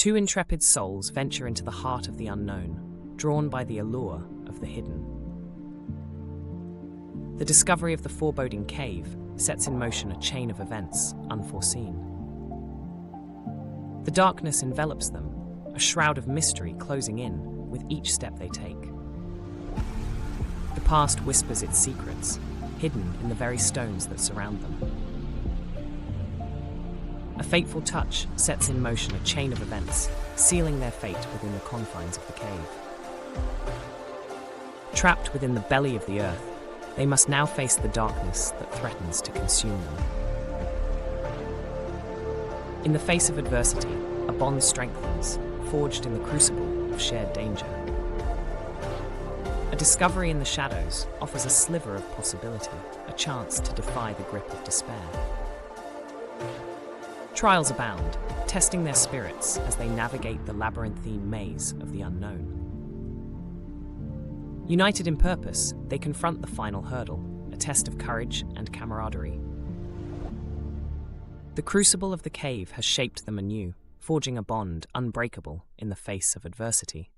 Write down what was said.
Two intrepid souls venture into the heart of the unknown, drawn by the allure of the hidden. The discovery of the foreboding cave sets in motion a chain of events unforeseen. The darkness envelops them, a shroud of mystery closing in with each step they take. The past whispers its secrets, hidden in the very stones that surround them. A fateful touch sets in motion a chain of events, sealing their fate within the confines of the cave. Trapped within the belly of the earth, they must now face the darkness that threatens to consume them. In the face of adversity, a bond strengthens, forged in the crucible of shared danger. A discovery in the shadows offers a sliver of possibility, a chance to defy the grip of despair. Trials abound, testing their spirits as they navigate the labyrinthine maze of the unknown. United in purpose, they confront the final hurdle, a test of courage and camaraderie. The crucible of the cave has shaped them anew, forging a bond unbreakable in the face of adversity.